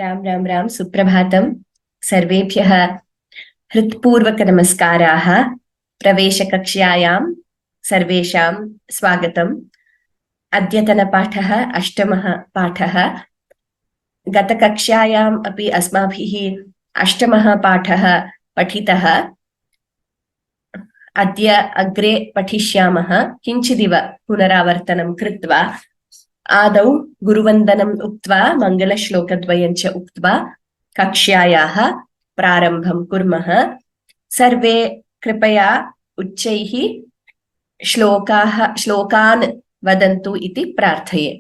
राम राम राम सुप्रभातम सर्वेभ्यः हृत्पूर्वक नमस्काराः। प्रवेशकक्ष्यायां सर्वेषां स्वागतम्। अद्यतनपाठः अष्टमः पाठः। गतकक्ष्यायाम् अपि अस्माभिः अष्टमः पाठः पठितः। अद्य अग्रे पठिष्यामः। किञ्चिदिव पुनरावर्तनं कृत्वा आदौ गुरुवन्दनम् उक्त्वा मङ्गलश्लोकद्वयं च उक्त्वा कक्ष्यायाः प्रारम्भं कुर्मः। सर्वे कृपया उच्चैः श्लोकान् वदन्तु इति प्रार्थये।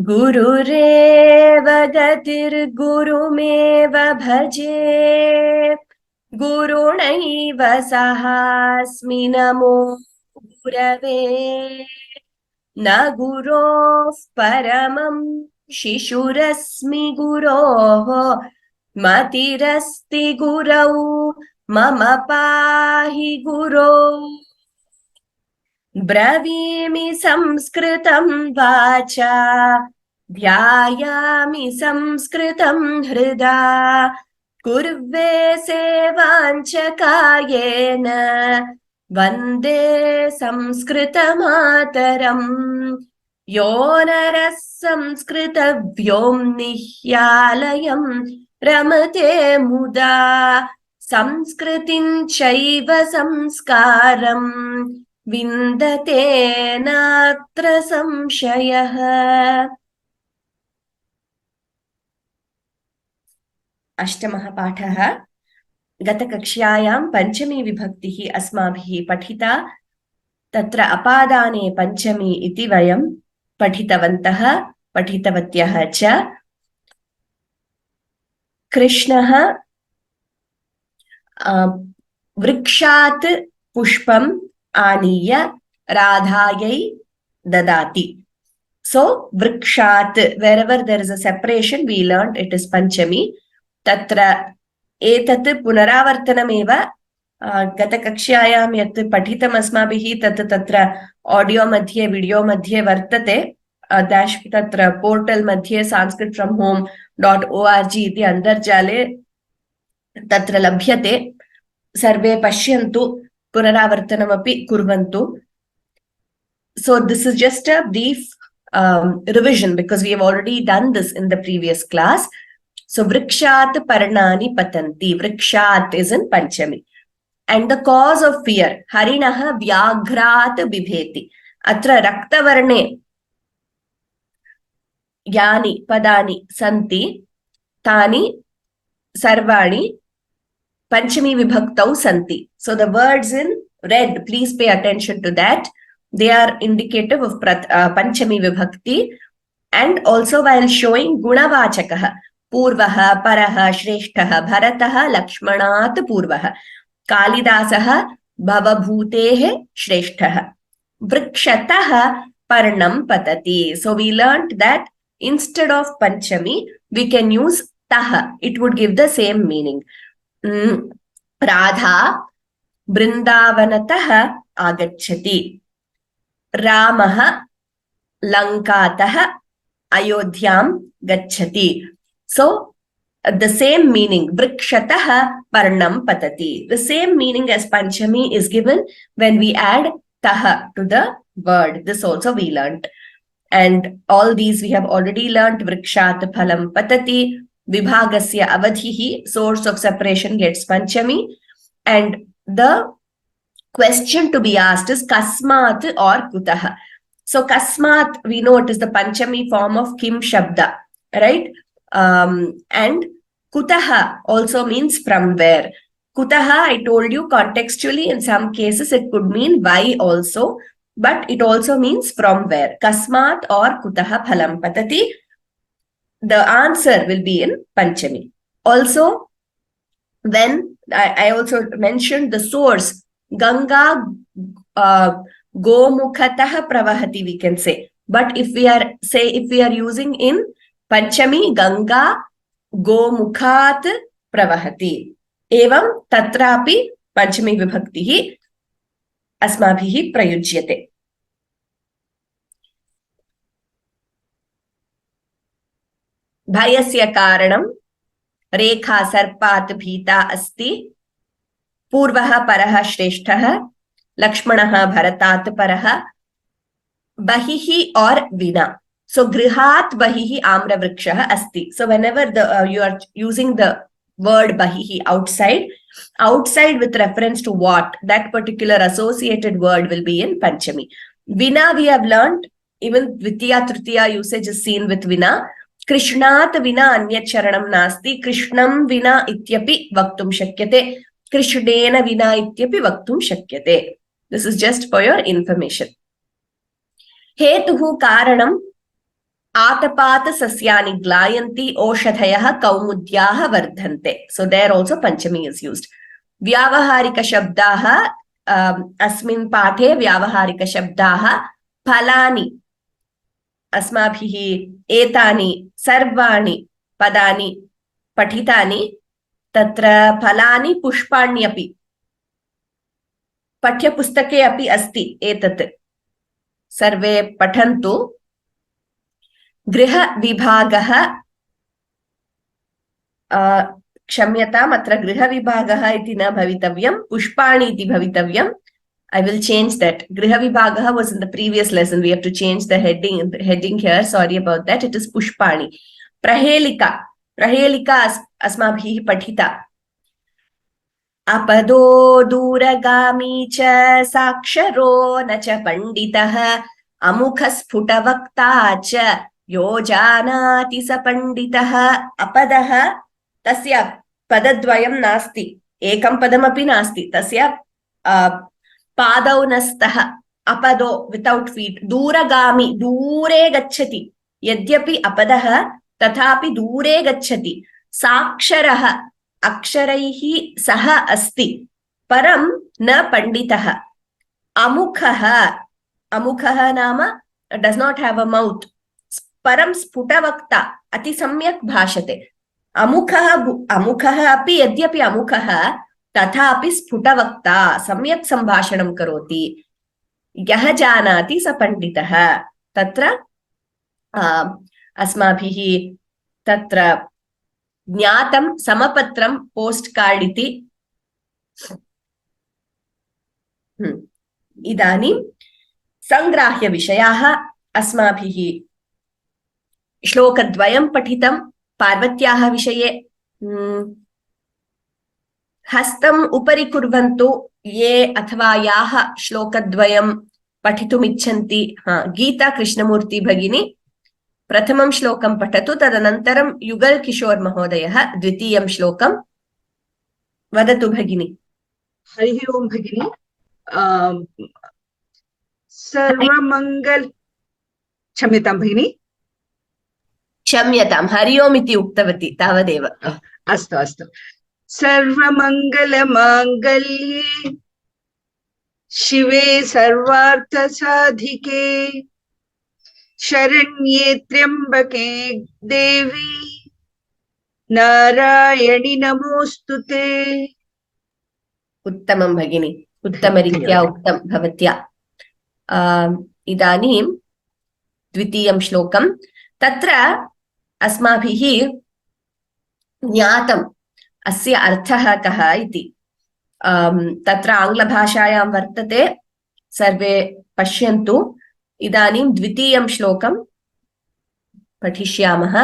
गुरुरेव गतिर्गुरुमेव भजे, गुरुणैव सहास्मि नमो गुरवे। न गुरोः परमं शिशुरस्मि गुरोः, मतिरस्ति गुरौ मम पाहि गुरो। ब्रवीमि संस्कृतं वाचा, ध्यायामि संस्कृतं हृदा, कुर्वे सेवाञ्च कायेन, वन्दे संस्कृतमातरम्। यो नरः संस्कृतव्योम्निह्यालयं रमते मुदा, संस्कृतिं चैव संस्कारम् विन्दते नात्र संशयः। अष्टमः पाठः। गतकक्ष्यायां पञ्चमी विभक्तिः अस्माभिः पठिता। तत्र अपादाने पञ्चमी इति वयं पठितवन्तः पठितवत्यः च। कृष्णः वृक्षात् पुष्पम् आनीय राधायै ददाति. So vrikshat, wherever there is a separation, we learned it is panchami. Tatra etat punaravartanameva gatakakshayam yat pathitam asmabihi tatra audio madhye video madhye vartate dash tatra portal madhye sanskritfromhome.org iti antarjale tatra labhyate. Sarve pashyantu punaravartanamapi kurvantu. So this is just a brief revision because we have already done this in the previous class. So vrikshat parnani patanti. Vrikshat is in panchami. And the cause of fear, harinaha vyagrat bibheti. Atra raktavarne yani padani santi tani sarvani panchami vibhaktau santi. So the words in red, please pay attention to that. They are indicative of panchami vibhakti. And also while showing gunavachakaha, purvaha, paraha, shreshtaha, bharataha, lakshmanat purvaha, kalidasaha, bhavabhutehe, shreshtaha, vrikshataha, parnam patati. So we learned that instead of panchami, we can use taha. It would give the same meaning. Radha Brindavanataha agacchati. Ramaha Lankataha Ayodhyam gacchati. So the same meaning, vrikshataha parnam patati. The same meaning as panchami is given when we add taha to the word. This also we learnt. And all these we have already learnt. Vrikshat phalam patati. Vibhagasya avadhihi, source of separation gets panchami. And the question to be asked is kasmat or kutaha. So kasmat, we know it is the panchami form of kim shabda, right? And kutaha also means from where. Kutaha, I told you contextually, in some cases it could mean why also, but it also means from where. Kasmat or kutaha phalam patati. The answer will be in panchami. Also, when I also mentioned the source, Ganga gomukhatah pravahati, we can say. But if we are using in panchami, Ganga gomukhat pravahati. Evam tatrapi panchami vibhaktihi. अस्माभिः प्रयुज्यते। भयस्य कारणं रेखा सर्पात् भीता अस्ति, पूर्वः परः श्रेष्ठः, लक्ष्मणः भरतात् परः, बहिः और विना. So grihat bahihi amra vrikshah asti. So whenever you are using the word bahihi, outside with reference to what, that particular associated word will be in Panchami. Vina we have learned, even Dvitiya Tritiya usage is seen with vina. Krishnat vina anyat charanam nasti. Krishnam vina ityapi vaktum shakyate. Krishnena vina ityapi vaktum shakyate. This is just for your information. हेतुः कारणम् आतपात सस्यानि ग्लायन्ति, ओषधयः कौमुद्याः वर्धन्ते. So there also Panchami is used. व्यावहारिक शब्दाः अस्मिन् पाठे व्यावहारिक शब्दाः फलानि. अस्माभिः एतानि सर्वाणि पदानि पठितानि. तत्र फलानि पुष्पाण्यपि पाठ्यपुस्तके अपि अस्ति एतत्. सर्वे पठन्तु. गृहविभागः, क्षम्यताम्, अत्र गृहविभागः इति न भवितव्यं, पुष्पाणि इति भवितव्यम्. I will change that. Grihavibhagah was in the previous lesson. We have to change the heading here. Sorry about that. It is Pushpani. Prahelika. Prahelika asmabhihi pathita. अपदो दूरगामी च साक्षरो न च पंडितः अमुखस्फुटवक्ता च यो जानाति स पंडितः. अपदः, तस्य पदद्वयं नास्ति, एकं पदमपि नास्ति. तस्य पादौ न स्तः. अपदो वितौट् फीट्. दूरगामी, दूरे गच्छति. यद्यपि अपदः तथापि दूरे गच्छति. साक्षरः, अक्षरैः सह अस्ति, परं न पंडितः. अमुखः, अमुखः नाम डस् नाट् हेव् अ मौत्. परं स्फुटवक्ता, अति सम्यक् भाषते. अमुखः अपि यद्यपि अमुखः तथापि स्फुटवक्ता, सम्यक् सम्भाषणं करोति. यः जानाति स पंडितः. तत्र अस्माभिः तत्र ज्ञातं समपत्रं पोस्ट कार्ड इति. इदानीं संग्राह्य विषयाः. अस्माभिः श्लोकद्वयं पठितं पार्वत्याः विषये. हस्तम् उपरि कुर्वन्तु ये अथवा याः श्लोकद्वयं पठितुम् इच्छन्ति. गीता कृष्णमूर्ति भगिनी प्रथमं श्लोकं पठतु. तदनन्तरं युगल किशोर महोदयः द्वितीयं श्लोकं वदतु भगिनी. हरिः ओं भगिनी. सर्वमङ्गल, क्षम्यतां भगिनी, क्षम्यतां, हरि ओम् इति उक्तवती, तावदेव. अस्तु अस्तु. सर्वमङ्गलमाङ्गल्ये शिवे सर्वार्थसाधिके शरण्ये त्र्यम्बके देवी नारायणि नमोस्तुते. उत्तमं भगिनी, उत्तमरीत्या उक्तं भवत्या. इदानीं द्वितीयं श्लोकं. तत्र अस्माभिः ज्ञातम् अस्य अर्थः कः इति. तत्र आङ्ग्लभाषायां वर्तते, सर्वे पश्यन्तु. इदानीं द्वितीयं श्लोकं पठिष्यामः.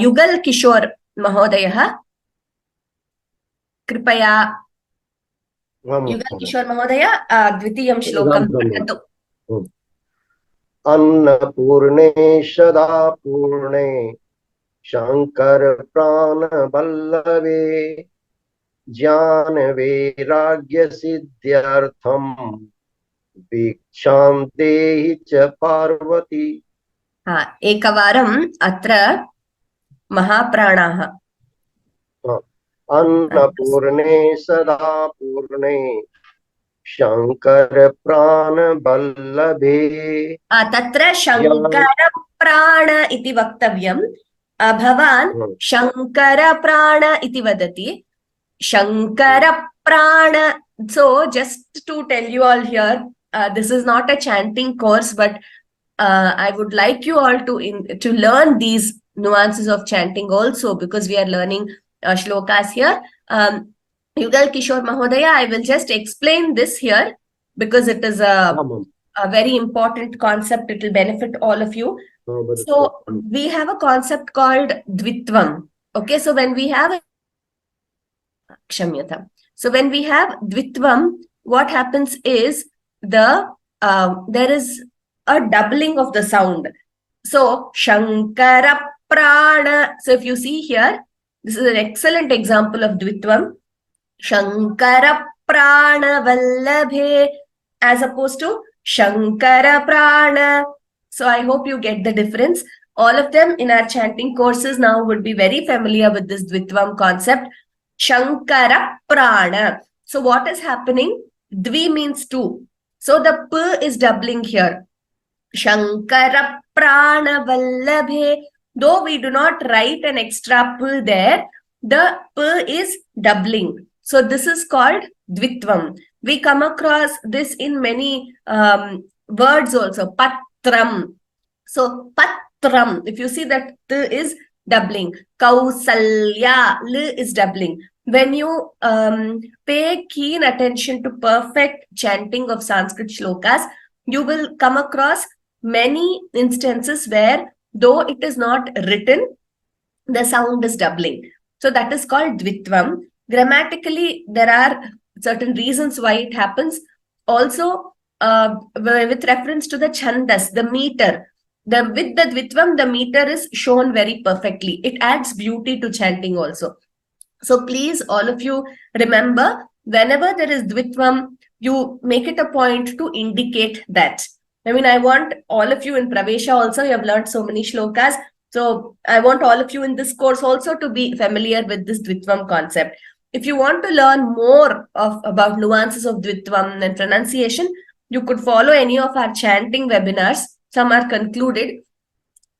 युगल किशोर महोदयः कृपया. युगल किशोर महोदय द्वितीयं श्लोकं पठतु. अन्नपूर्णे सदा पूर्णे शंकर प्राण वल्लभे ज्ञान वैराग्य सिद्ध्यर्थम भिक्षां देहि च पार्वती. एकवारम् अत्र महाप्राणाः. अन्नपूर्णे सदा पूर्णे शंकर प्राण वल्लभे. तत्र शंकर प्राण इति वक्तव्यम्. भवान् शंकर प्राण इति वदति. Shankara Prana. So just to tell you all here, this is not a chanting course, but I would like you all to learn these nuances of chanting also, because we are learning shlokas here. Yugal Kishore Mahodaya, I will just explain this here because it is a very important concept. It will benefit all of you. So we have a concept called Dvitvam. Okay, so when we have Kshamyatam. So when we have Dvitvam, what happens is there is a doubling of the sound. So Shankara Prana. So if you see here, this is an excellent example of Dvitvam. Shankara Prana Vallabhe, as opposed to Shankara Prana. So I hope you get the difference. All of them in our chanting courses now would be very familiar with this Dvitvam concept. Shankara Prana. So what is happening? Dvi means two. So the P is doubling here. Shankara Prana Vallabhe. Though we do not write an extra P there, the P is doubling. So this is called Dvitvam. We come across this in many words also. Patram. So Patram, if you see that T is doubling. Kausalya, L is doubling. When you pay keen attention to perfect chanting of Sanskrit shlokas, you will come across many instances where, though it is not written, the sound is doubling. So that is called Dvitvam. Grammatically, there are certain reasons why it happens. Also, with reference to the chandas, the meter, with the Dvitvam, the meter is shown very perfectly. It adds beauty to chanting also. So please, all of you, remember, whenever there is Dvitvam, you make it a point to indicate that. I mean, I want all of you in Pravesha also, you have learned so many shlokas. So I want all of you in this course also to be familiar with this Dvitvam concept. If you want to learn more about nuances of Dvitvam and pronunciation, you could follow any of our chanting webinars. Some are concluded.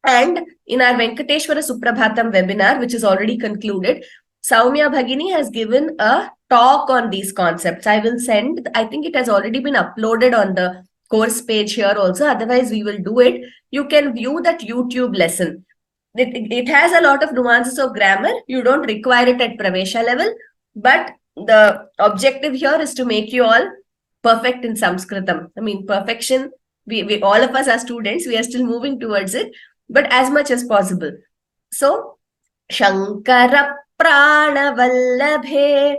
And in our Venkateshwara Suprabhatam webinar, which is already concluded, Saumya Bhagini has given a talk on these concepts. I will send, I think it has already been uploaded on the course page here also. Otherwise, we will do it. You can view that YouTube lesson. It has a lot of nuances of grammar. You don't require it at Pravesha level. But the objective here is to make you all perfect in Sanskritam. I mean, perfection, we all of us are students. We are still moving towards it, but as much as possible. So, Shankara Prana Vallabhe.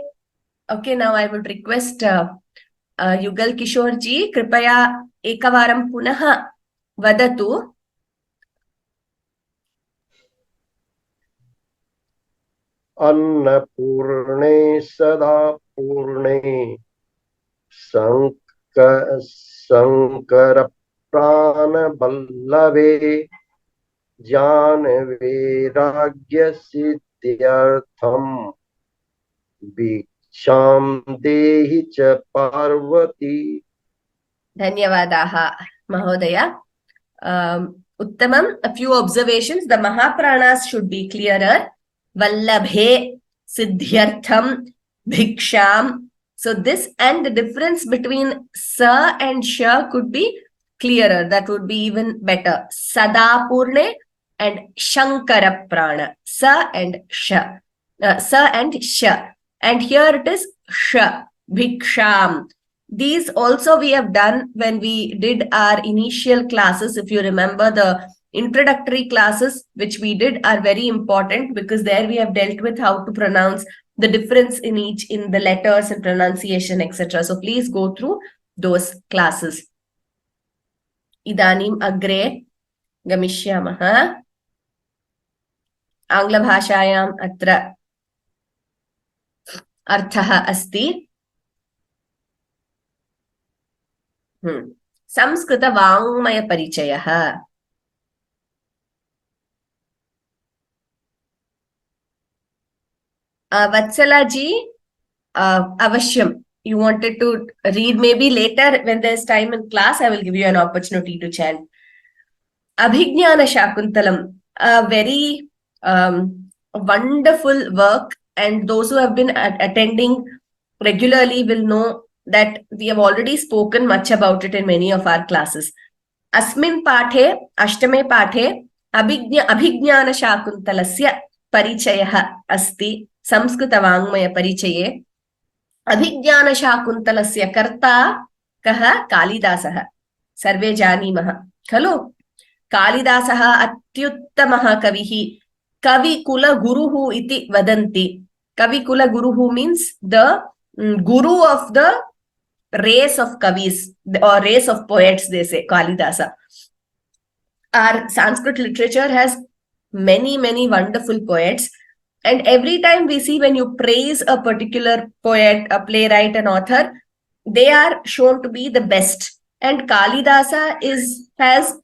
Okay, now I would request Yugal Kishore ji, Kripaya Ekavaram Punaha Vadatu. अन्नपूर्णे सदा पूर्णे शंकर प्राण बल्लभे ज्ञान वैराग्य सिद्ध्यर्थम भिक्षाम देहि च Parvati. Dhanyavadaha, Mahodaya. Uttamam, a few observations. The Mahapranas should be clearer. Vallabhe, Siddhyartham, Bhiksham. So this and the difference between Sa and Sha could be clearer. That would be even better. Sada Purne and Shankara Prana. Sa and Sha. Sa and Sha. And here it is Sha. Bhiksham. These also we have done when we did our initial classes. If you remember, the introductory classes which we did are very important because there we have dealt with how to pronounce the difference in the letters and pronunciation, etc. So please go through those classes. Idanim agre gamishyamah. Angla bhashayam atra arthaha asti. Samskrita Vangmaya Parichayaha. Vatsala ji, Avashyam, you wanted to read maybe later when there's time in class, I will give you an opportunity to chant. Abhignana Shakuntalam, a very wonderful work and those who have been attending regularly will know that we have already spoken much about it in many of our classes. Asmin pathe, ashtame pathe, abhijnana shakuntalasya परिचयः अस्ति संस्कृतवाङ्मय परिचये अभिज्ञानशाकुन्तलस्य कर्ता कः कालिदासः सर्वे जानीमः खलु कालिदासः अत्युत्तमः कविः कविकुलगुरुः इति वदन्ति कविकुलगुरुः means the guru of the race of kavis or race of poets, they say Kalidasa. Our Sanskrit literature has many wonderful poets, and every time we see when you praise a particular poet, a playwright, an author, they are shown to be the best, and Kalidasa has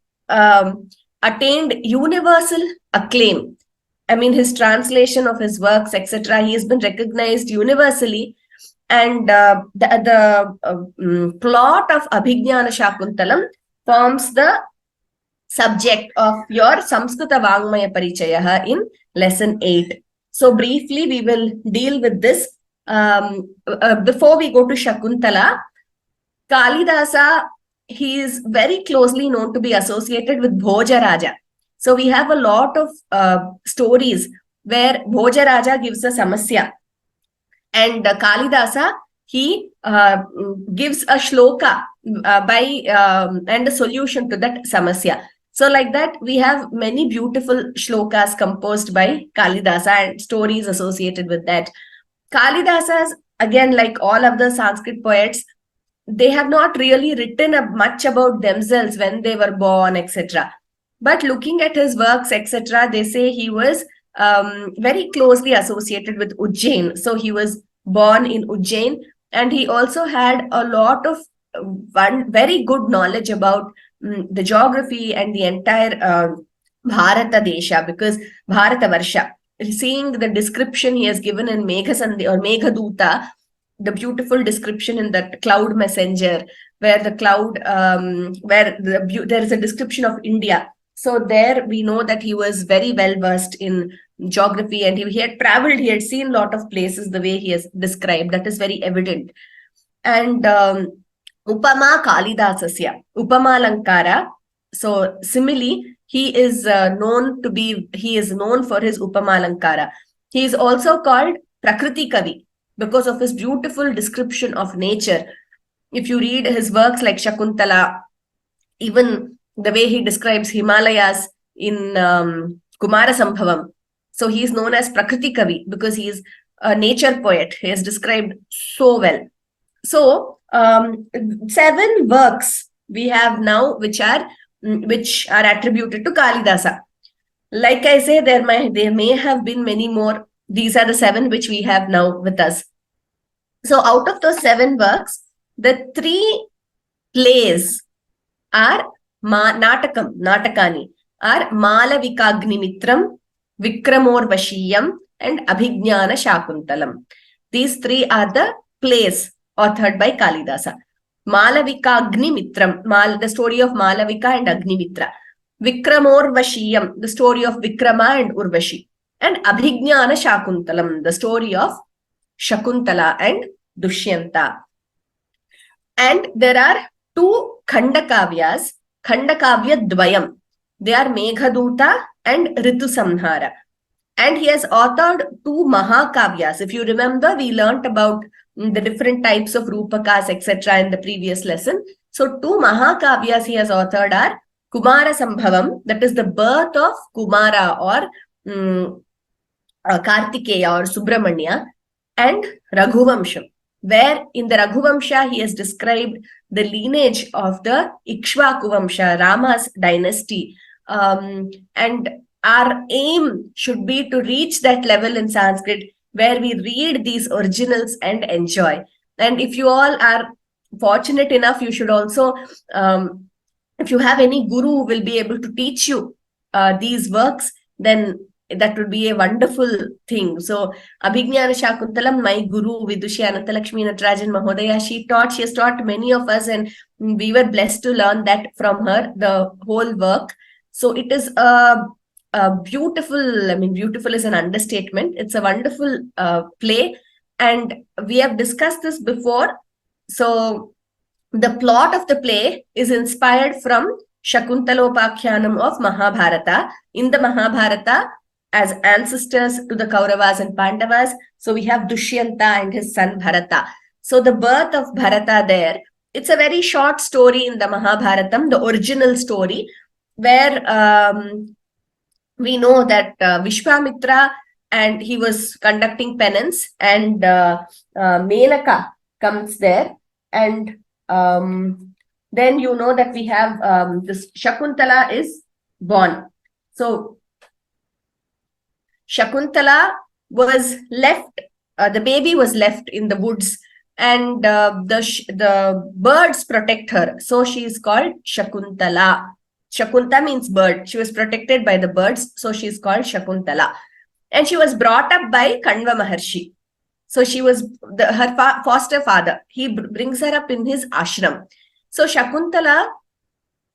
attained universal acclaim. I mean, his translation of his works, etc., he has been recognized universally, and the plot of Abhijnana Shakuntalam forms the subject of your Samskrita Vaङ्maya Parichaya in lesson 8. So briefly, we will deal with this. Before we go to Shakuntala, Kalidasa, he is very closely known to be associated with Bhojaraja. So we have a lot of stories where Bhojaraja gives a samasya, and Kalidasa, he gives a shloka and a solution to that samasya. So like that, we have many beautiful shlokas composed by Kalidasa and stories associated with that. Kalidasas, again, like all of the Sanskrit poets, they have not really written much about themselves when they were born, etc. But looking at his works, etc., they say he was very closely associated with Ujjain. So he was born in Ujjain, and he also had a lot of very good knowledge about the geography and the entire Bharata Desha, because Bharata Varsha, seeing the description he has given in Meghasandhi or Meghaduta, the beautiful description in that cloud messenger, where the cloud, there is a description of India. So there we know that he was very well versed in geography, and he had traveled, he had seen a lot of places the way he has described. That is very evident. And Upama Kalidasasya, Upama Lankara. So simile, he is known for his Upama Lankara. He is also called Prakriti Kavi because of his beautiful description of nature. If you read his works like Shakuntala, even the way he describes Himalayas in Kumara Sambhavam. So he is known as Prakriti Kavi because he is a nature poet. He has described so well. So 7 works we have now which are attributed to Kalidasa. Like I say, there may have been many more. These are the 7 which we have now with us. So out of those 7 works, the 3 plays are Natakani are Malavikagnimitram, Vikramorvashiyam, and Abhijnana Shakuntalam. These 3 are the plays authored by Kalidasa. Malavikagnimitram, the story of Malavika and Agnimitra. Vikramorvashiyam, the story of Vikrama and Urvashi. And Abhijnana Shakuntalam, the story of Shakuntala and Dushyanta. And there are 2 Khandakavyas, Khandakavya Dvayam. They are Meghaduta and Ritu Samhara. And he has authored 2 Mahakavyas. If you remember, we learnt about the different types of Rupakas, etc. in the previous lesson. So 2 Mahakavyas he has authored are Kumara Sambhavam, that is the birth of Kumara or Kartikeya or Subramanya, and Raghuvamsham, where in the Raghuvamsha he has described the lineage of the Ikshvaku Vamsha, Rama's dynasty. And our aim should be to reach that level in Sanskrit where we read these originals and enjoy. And if you all are fortunate enough, you should also, if you have any guru who will be able to teach you these works, then that would be a wonderful thing. So Abhijnana Shakuntalam, my guru Vidushi Anantalakshmi Natarajan Mahodaya, she has taught many of us, and we were blessed to learn that from her, the whole work. So it is a beautiful, I mean, beautiful is an understatement. It's a wonderful play. And we have discussed this before. So the plot of the play is inspired from Shakuntalopakhyanam of Mahabharata. In the Mahabharata, as ancestors to the Kauravas and Pandavas, so we have Dushyanta and his son Bharata. So the birth of Bharata there, it's a very short story in the Mahabharatam, the original story, where we know that Vishwamitra, and he was conducting penance, and Menaka comes there, and then you know that we have this Shakuntala is born. So Shakuntala was left, the baby was left in the woods, and the birds protect her. So she is called Shakuntala. Shakunta means bird. She was protected by the birds, so she is called Shakuntala. And she was brought up by Kanva Maharshi. So she was her foster father. He brings her up in his ashram. So Shakuntala,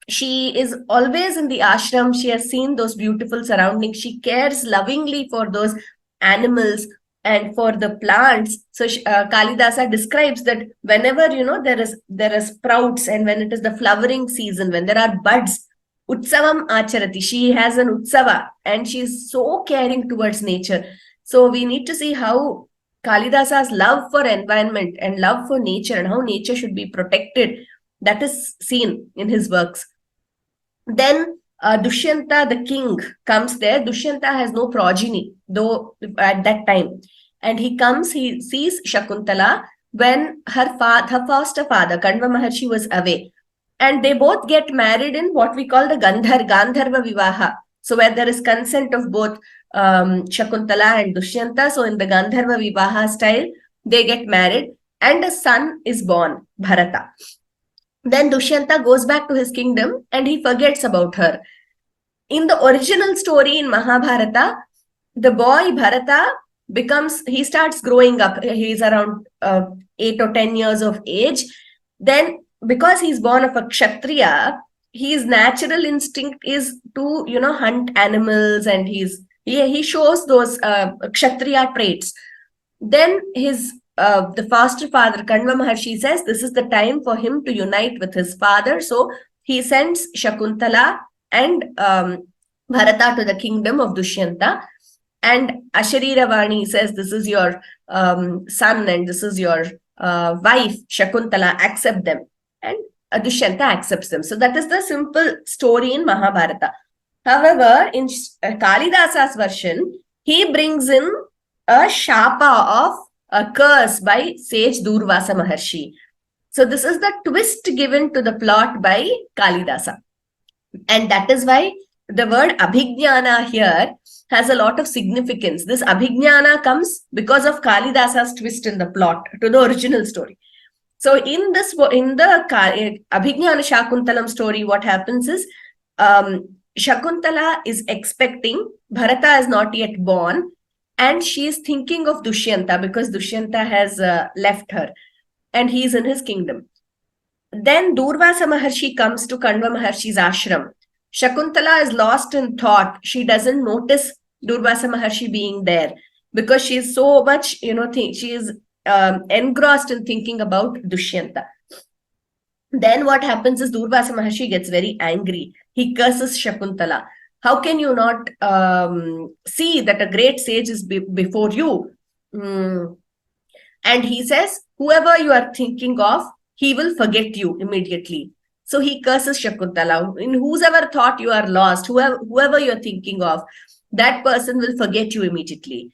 she is always in the ashram. She has seen those beautiful surroundings. She cares lovingly for those animals and for the plants. So Kalidasa describes that whenever, you know, there are sprouts, and when it is the flowering season, when there are buds, Utsavam Acharati, she has an Utsava, and she is so caring towards nature. So we need to see how Kalidasa's love for environment and love for nature, and how nature should be protected, that is seen in his works. Then Dushyanta, the king, comes there. Dushyanta has no progeny, though, at that time. And he comes, he sees Shakuntala when her foster father, Kanva Maharshi, was away. And they both get married in what we call the Gandharva Vivaha. So where there is consent of both Shakuntala and Dushyanta. So in the Gandharva Vivaha style, they get married, and a son is born, Bharata. Then Dushyanta goes back to his kingdom and he forgets about her. In the original story in Mahabharata, the boy Bharata he starts growing up. He's around 8 or 10 years of age. Then, because he's born of a Kshatriya, his natural instinct is to, you know, hunt animals, and he shows those Kshatriya traits. Then the foster father, Kanva Maharshi, says this is the time for him to unite with his father. So he sends Shakuntala and Bharata to the kingdom of Dushyanta. And Ashariravani says, this is your son and this is your wife, Shakuntala, accept them. And Dushyanta accepts them. So that is the simple story in Mahabharata. However, in Kalidasa's version, he brings in a shapa of a curse by sage Durvasa Maharshi. So this is the twist given to the plot by Kalidasa. And that is why the word Abhijnana here has a lot of significance. This Abhijnana comes because of Kalidasa's twist in the plot to the original story. So in the Abhijnana Shakuntalam story, what happens is Shakuntala is expecting, Bharata is not yet born, and she is thinking of Dushyanta because Dushyanta has left her and he is in his kingdom. Then Durvasa Maharshi comes to Kanva Maharshi's ashram. Shakuntala is lost in thought. She doesn't notice Durvasa Maharshi being there because she is so much, she is engrossed in thinking about Dushyanta. Then what happens is Durvasa Maharshi gets very angry. He curses Shakuntala. How can you not see that a great sage is before you? And he says, whoever you are thinking of, he will forget you immediately. So he curses Shakuntala. In whosoever thought you are lost, whoever you're thinking of, that person will forget you immediately.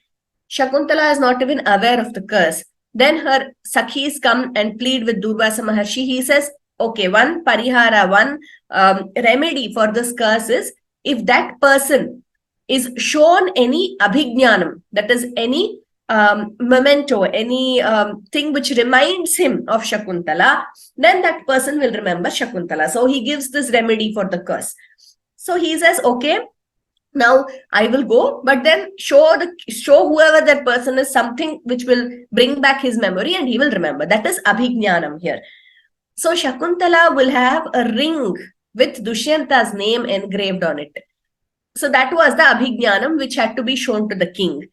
Shakuntala is not even aware of the curse. Then her Sakhis come and plead with Durvasa Maharshi. He says, okay, one parihara, one remedy for this curse is, if that person is shown any abhijnanam, that is any memento, any thing which reminds him of Shakuntala, then that person will remember Shakuntala. So he gives this remedy for the curse. So he says, okay, now I will go, but then show whoever that person is something which will bring back his memory and he will remember. That is abhijnanam here. So Shakuntala will have a ring with Dushyanta's name engraved on it. So that was the Abhignanam which had to be shown to the king.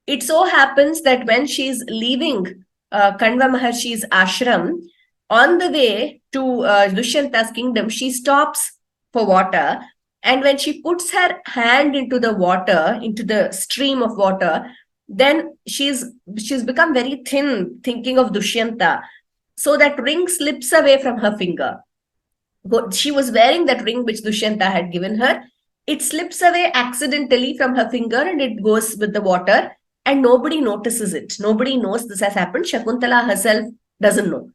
It so happens that when she's leaving Kanva Maharshi's ashram, on the way to Dushyanta's kingdom, she stops for water. And when she puts her hand into the water, into the stream of water, then she's become very thin, thinking of Dushyanta. So that ring slips away from her finger. She was wearing that ring which Dushyanta had given her. It slips away accidentally from her finger and it goes with the water, and nobody notices it. Nobody knows this has happened. Shakuntala herself doesn't know.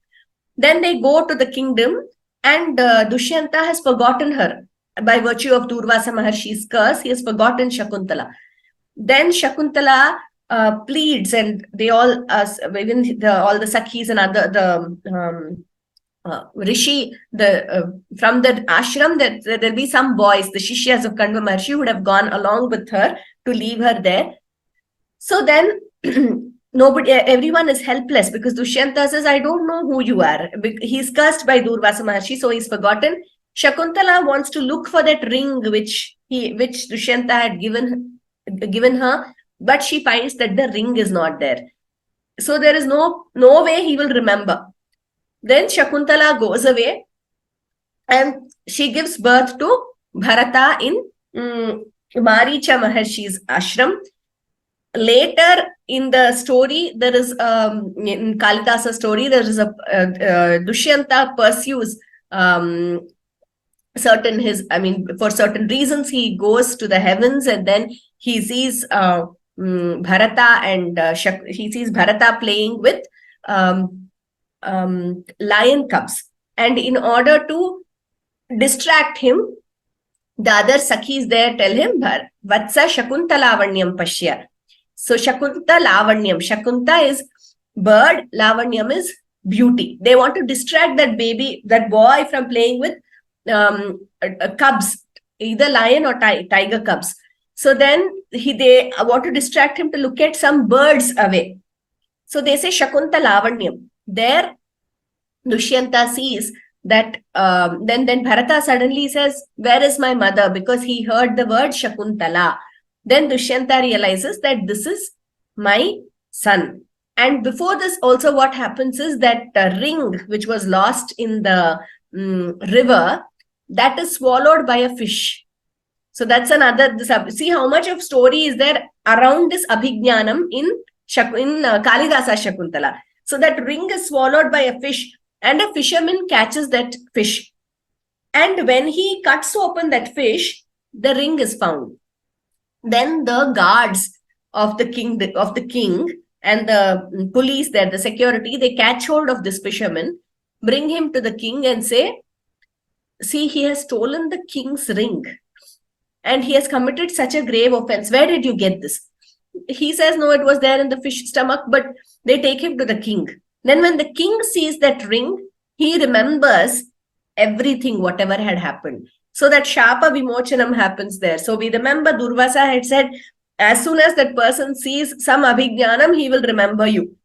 Then they go to the kingdom, and Dushyanta has forgotten her. By virtue of Durvasa Maharshi's curse, he has forgotten Shakuntala. Then Shakuntala pleads, and they all, even all the Sakhis and other Rishi, from the ashram, that there'll be some boys, the Shishyas of Kanva Maharshi, would have gone along with her to leave her there. So then everyone is helpless because Dushyanta says, I don't know who you are. He's cursed by Durvasa Maharshi, so he's forgotten. Shakuntala wants to look for that ring which Dushyanta had given her, but she finds that the ring is not there. So there is no way he will remember. Then Shakuntala goes away and she gives birth to Bharata in Maricha Maharshi's ashram. Later in the story, there is in Kalidasa's story, there is a Dushyanta pursues for certain reasons, he goes to the heavens, and then he sees Bharata, and he sees Bharata playing with lion cubs. And in order to distract him, the other Sakhis there tell him, Vatsa Shakuntalavanyam Pashya. So Shakunta Lavanyam. Shakunta is bird, Lavanyam is beauty. They want to distract that boy from playing with cubs, either lion or tiger cubs. So then they want to distract him to look at some birds away. So they say Shakunta Lavanyam. There Dushyanta sees that then Bharata suddenly says, where is my mother? Because he heard the word Shakuntala. Then Dushyanta realizes that this is my son. And before this also, what happens is that ring which was lost in the river, that is swallowed by a fish. So that's another, see how much of story is there around this Abhignanam in Kalidasa Shakuntala. So that ring is swallowed by a fish, and a fisherman catches that fish. And when he cuts open that fish, the ring is found. Then the guards of the king and the police there, the security, they catch hold of this fisherman, bring him to the king and say, see, he has stolen the king's ring and he has committed such a grave offense. Where did you get this? He says, no, it was there in the fish stomach, but they take him to the king. Then when the king sees that ring, he remembers everything, whatever had happened. So that Shapa Vimochanam happens there. So we remember Durvasa had said, as soon as that person sees some Abhignanam, he will remember you.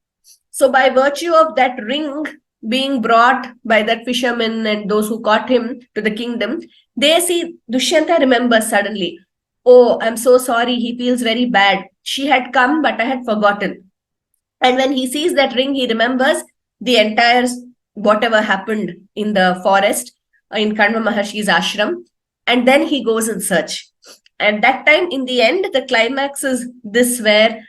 So by virtue of that ring being brought by that fisherman and those who caught him to the kingdom, they see Dushyanta remembers suddenly, oh, I'm so sorry, he feels very bad. She had come, but I had forgotten. And when he sees that ring, he remembers the entire, whatever happened in the forest, in Kanva Maharshi's ashram. And then he goes in search. And that time, in the end, the climax is this, where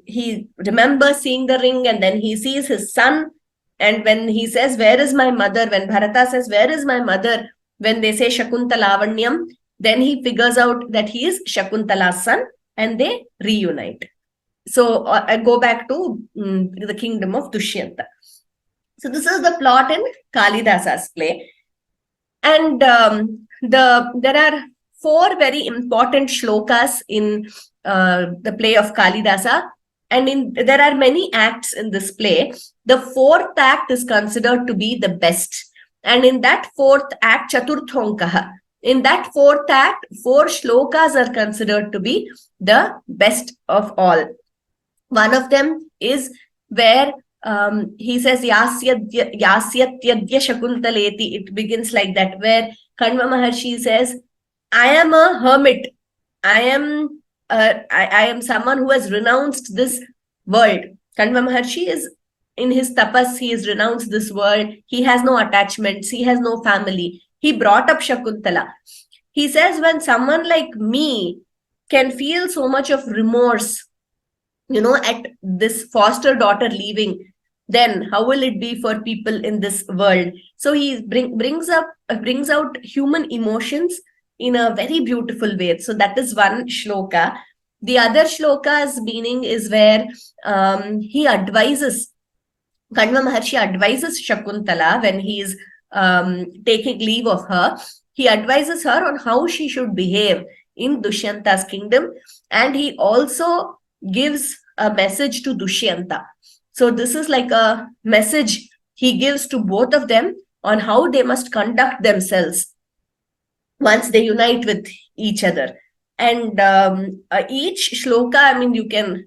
he remembers seeing the ring, and then he sees his son. And when he says, where is my mother? When Bharata says, where is my mother? When they say Shakunta Lavanyam, then he figures out that he is Shakuntala's son, and they reunite. So I go back to the kingdom of Dushyanta. So this is the plot in Kalidasa's play. And there are 4 very important shlokas in the play of Kalidasa. And there are many acts in this play. The 4th act is considered to be the best. And in that 4th act, Chaturthonkaha, in that 4th act, 4 shlokas are considered to be the best of all. One of them is where he says, Yasyatyadya Shakuntaleti. It begins like that, where Kanva Maharshi says, I am a hermit. I am someone who has renounced this world. Kanva Maharshi is in his tapas, he has renounced this world. He has no attachments, he has no family. He brought up Shakuntala. He says, when someone like me can feel so much of remorse, at this foster daughter leaving, then how will it be for people in this world? So he brings out human emotions in a very beautiful way. So that is one shloka. The other shloka's meaning is where he advises, Kanva Maharshi advises Shakuntala when he is taking leave of her. He advises her on how she should behave in Dushyanta's kingdom, and he also gives a message to Dushyanta. So this is like a message he gives to both of them on how they must conduct themselves once they unite with each other. And each shloka, I mean, you can,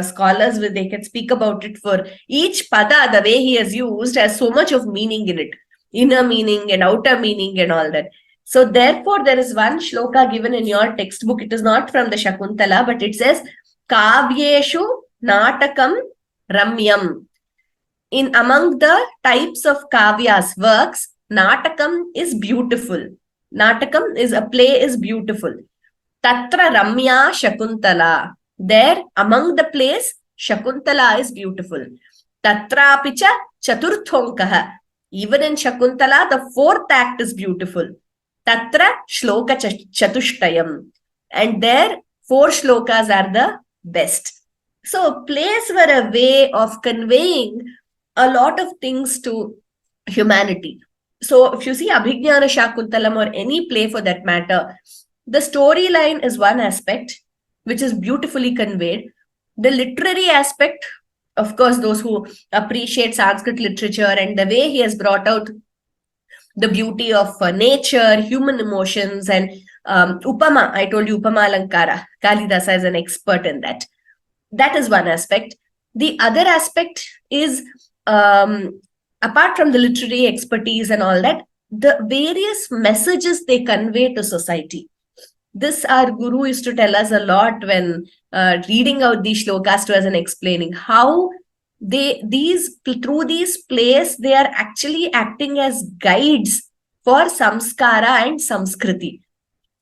scholars, they can speak about it for each pada, the way he has used has so much of meaning in it, inner meaning and outer meaning and all that. So therefore, there is one shloka given in your textbook. It is not from the Shakuntala, but it says, Kavyeshu Natakam Ramyam. In among the types of kavyas, works, Natakam is beautiful. Natakam is a play, is beautiful. Tatra Ramya Shakuntala. There, among the plays, Shakuntala is beautiful. Tatra picha Chaturthonkaha. Even in Shakuntala, the fourth act is beautiful. Tatra Shloka Chatushtayam. And there, 4 shlokas are the best. So, plays were a way of conveying a lot of things to humanity. So, if you see Abhignana Shakuntalam or any play for that matter, the storyline is one aspect which is beautifully conveyed. The literary aspect, of course, those who appreciate Sanskrit literature and the way he has brought out the beauty of nature, human emotions, and Upama. I told you Upama Alankara. Kalidasa is an expert in that. That is one aspect. The other aspect is, apart from the literary expertise and all that, the various messages they convey to society. This our guru used to tell us a lot when reading out these shlokas to us and explaining how through these plays, they are actually acting as guides for samskara and samskriti.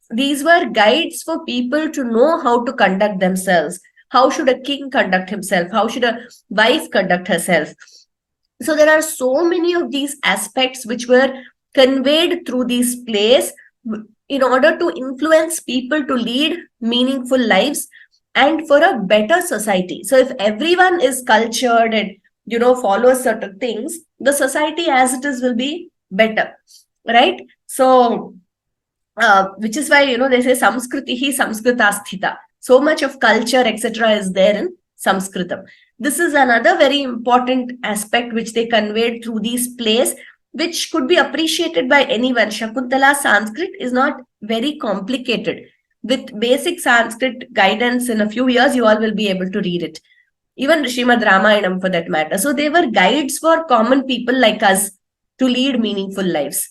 These were guides for people to know how to conduct themselves. How should a king conduct himself? How should a wife conduct herself? So there are so many of these aspects which were conveyed through these plays in order to influence people to lead meaningful lives and for a better society. So if everyone is cultured and, follows certain things, the society as it is will be better, right? So, which is why, they say Samskritihi Samskritasthita. So much of culture, etc. is there in Sanskritam. This is another very important aspect which they conveyed through these plays, which could be appreciated by anyone. Shakuntala Sanskrit is not very complicated. With basic Sanskrit guidance, in a few years, you all will be able to read it. Even Srimad Ramayanam for that matter. So they were guides for common people like us to lead meaningful lives.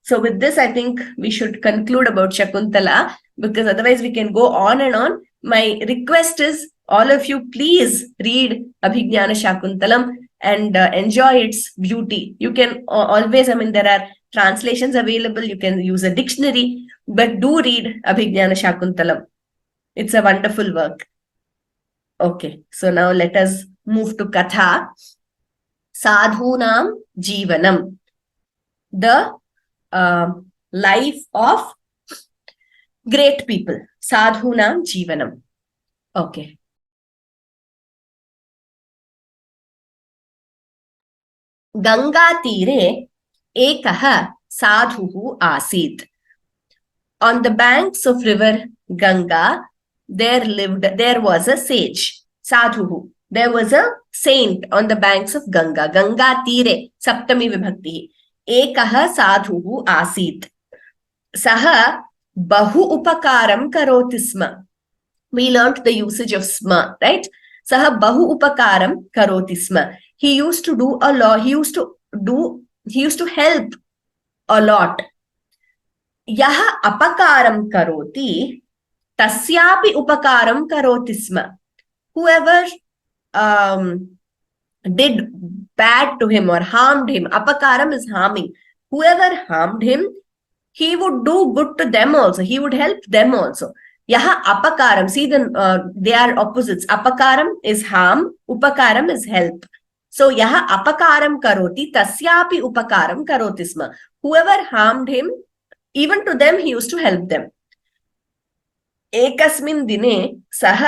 So with this, I think we should conclude about Shakuntala, because otherwise we can go on and on. My request is, all of you, please read Abhignana Shakuntalam and enjoy its beauty. You can always, there are translations available. You can use a dictionary, but do read Abhignana Shakuntalam. It's a wonderful work. Okay, so now let us move to Katha. Sadhunam Jivanam. The life of great people. Sadhunam Jivanam. Okay. Ganga Tire Ekaha Sadhuhu Asit. On the banks of river Ganga, there was a sage, Sadhuhu. There was a saint on the banks of Ganga. Ganga Tire, Saptami Vibhakti. Ekaha Sadhuhu Asit. Saha Bahu Upakaram Karoti Sma. We learnt the usage of sma, right? Saha Bahu Upakaram Karoti Sma. He used to do a lot. He used to help a lot. Yaha apakaram karoti tasyapi upakaram karoti sma. Whoever did bad to him or harmed him, apakaram is harming. Whoever harmed him, he would do good to them also. He would help them also. Yaha apakaram. See, they are opposites. Apakaram is harm, upakaram is help. So yaha apakaram karoti, tasyapi upakaram karoti sma. Whoever harmed him, even to them he used to help them. एकस्मिन् दिने सः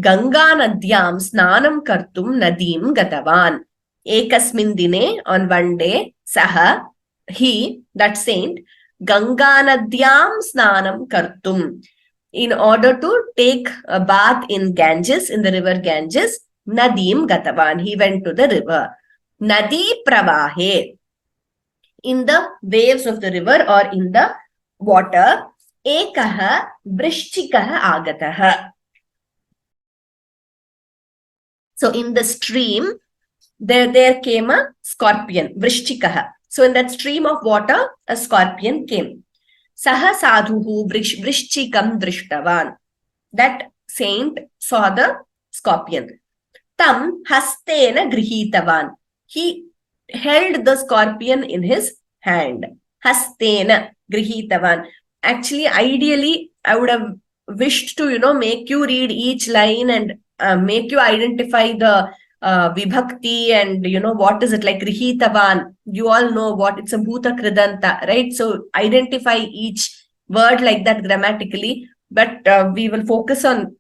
गङ्गानद्यां स्नानं कर्तुं नदीं गतवान्. एकस्मिन् दिने, on one day, सः, he, that saint, गङ्गानद्यां स्नानं कर्तुं, in order to take a bath in Ganges, in the river Ganges, nadim gatavan, he went to the river. Nadi pravahe, in the waves of the river or in the water, ekah vrishchikah agatah. So in the stream, there came a scorpion, vrishchikah. So in that stream of water, a scorpion came. Saha sadhuhu vrishchikam drishtavan. That saint saw the scorpion. Tam hastena grihitavan. He held the scorpion in his hand. Hastena grihitavan. Actually, ideally, I would have wished to, make you read each line and make you identify the vibhakti and, what is it like grihitavan. You all know what it's a bhuta kridanta, right? So identify each word like that grammatically. But we will focus on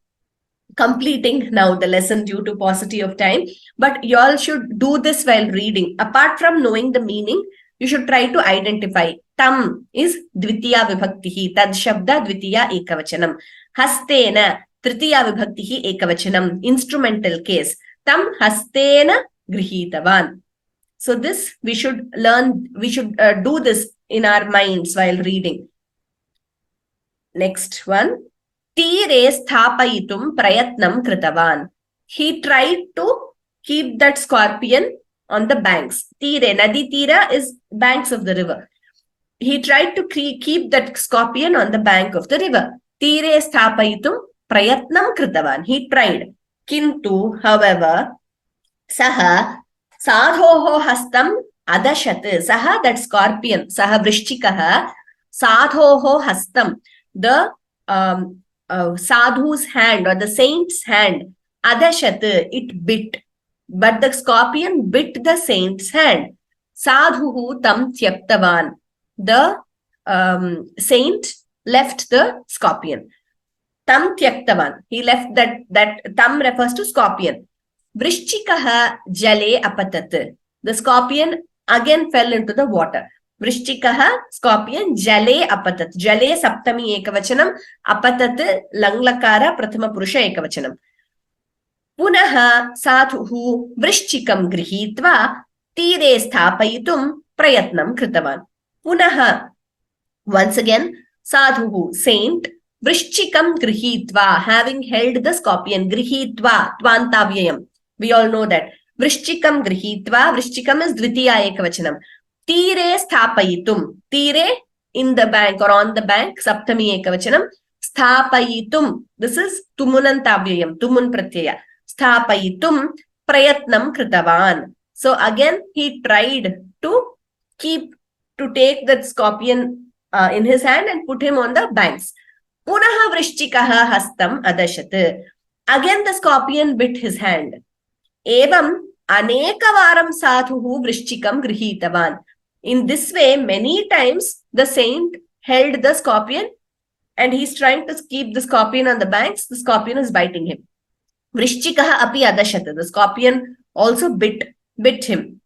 completing now the lesson due to paucity of time. But you all should do this while reading. Apart from knowing the meaning, you should try to identify. Tam is dvitiya vibhaktihi, tad shabda dvitiya ekavachanam. Hastena tritiya vibhaktihi ekavachanam. Instrumental case. Tam hastena grihitavan. So this we should learn, we should do this in our minds while reading. Next one. Tire sthapayitum prayatnam kritavan. He tried to keep that scorpion on the banks. Tire, nadi tira is banks of the river. He tried to keep that scorpion on the bank of the river. Tire sthapayitum prayatnam kritavan. He tried. Kintu, however, saha sadhoho hastam adashat. Saha, that scorpion, saha vrishchikaha, sadhoho hastam, the sadhu's hand or the saint's hand, adashat, it bit. But the scorpion bit the saint's hand. Sadhuhu tam tyaktavan. The saint left the scorpion. Tam tyaktavan. He left that tam refers to scorpion. Vrishchikaha jale apatat. The scorpion again fell into the water. Vrishchikaha, scorpion, jale apatat. Jale saptami ekavachanam, apatat langlakara prathama purusha ekavachanam. Punaha sadhuhu vrishchikam grihitva tire sthapayitum prayatnam kritavan. Punaha, once again, sadhuhu, saint, vrishchikam grihitva, having held the scorpion, grihitva, tvantavyayam. We all know that. Vrishchikam grihitva, vrishchikam is dvitiya ekavachanam. Tire sthapayitum, tire, in the bank or on the bank, saptami ekavachanam. Sthapayitum, this is tumunantavyayam, tumun pratyaya. Sthapayitum prayatnam kritavan. So again, he tried to take that scorpion in his hand and put him on the banks. Punaha vrishchikaha hastam adashat. Again the scorpion bit his hand. Evam anekavaram sadhuhu vrishchikam grihitavan. In this way, many times the saint held the scorpion and he's trying to keep the scorpion on the banks. The scorpion is biting him. Vrishchikaha api adashat. The scorpion also bit him.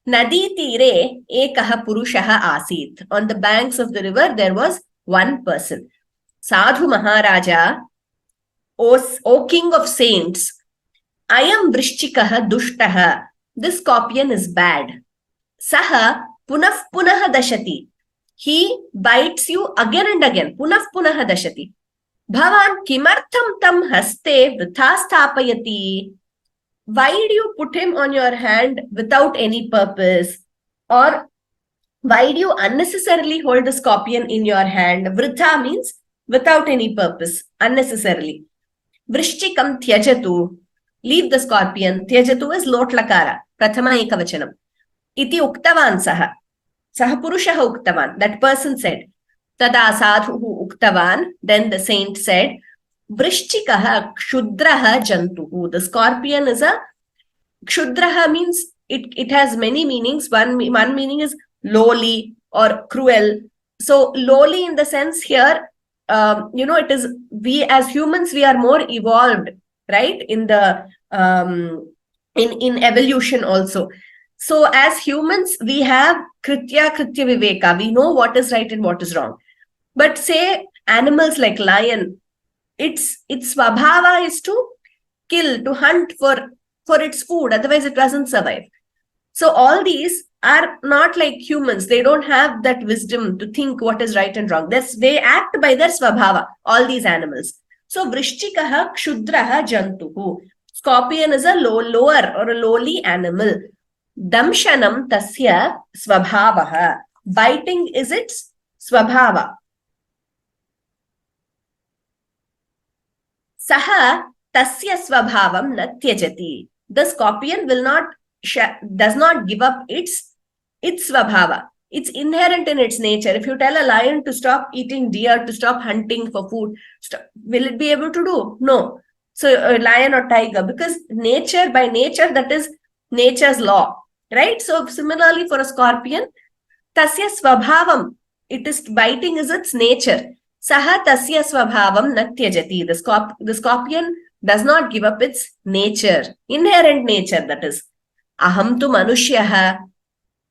Nadi tire ekaha purushaha asit. On the banks of the river, there was one person. Sadhu Maharaja, O king of saints, I am vrishchikaha dushtaha. This scorpion is bad. Saha punaha dashati. He bites you again and again. Punaha dashati. Bhavan kimartham tam haste vritha sthapayati. Why do you put him on your hand without any purpose? Or why do you unnecessarily hold the scorpion in your hand? Vritha means without any purpose, unnecessarily. Vrishchikam tyajatu, leave the scorpion. Tyajatu is lotlakara, prathama ekavachanam. Iti uktavan saha. Saha purushaha uktavan. That person said. Tada sadhuhu uktavan. Then the saint said, Vrishchikaha kshudraha jantuhu. The scorpion is a kshudraha means it has many meanings. One meaning is lowly or cruel. So lowly in the sense here, it is, we as humans, we are more evolved, right? In the in evolution also. So as humans, we have kritya viveka. We know what is right and what is wrong. But say animals like lion, its svabhava is to kill, to hunt for its food, otherwise it doesn't survive. So all these are not like humans. They don't have that wisdom to think what is right and wrong. They act by their svabhava, all these animals. So vrishchikaha kshudraha jantuhu. Scorpion is a lower or a lowly animal. Damshanam tasya svabhavaha. Biting is its svabhava. Saha tasya svabhavam na tyajati. The scorpion does not give up its svabhava. It's inherent in its nature. If you tell a lion to stop eating deer, to stop hunting for food, will it be able to do? No. So a lion or tiger, because nature, by nature, that is nature's law, right? So similarly for a scorpion, tasya svabhavam, it is, biting is its nature. Saha tasya svabhavam na tyajati. The scorpion does not give up its nature, inherent nature, that is. Aham tu manushyaha.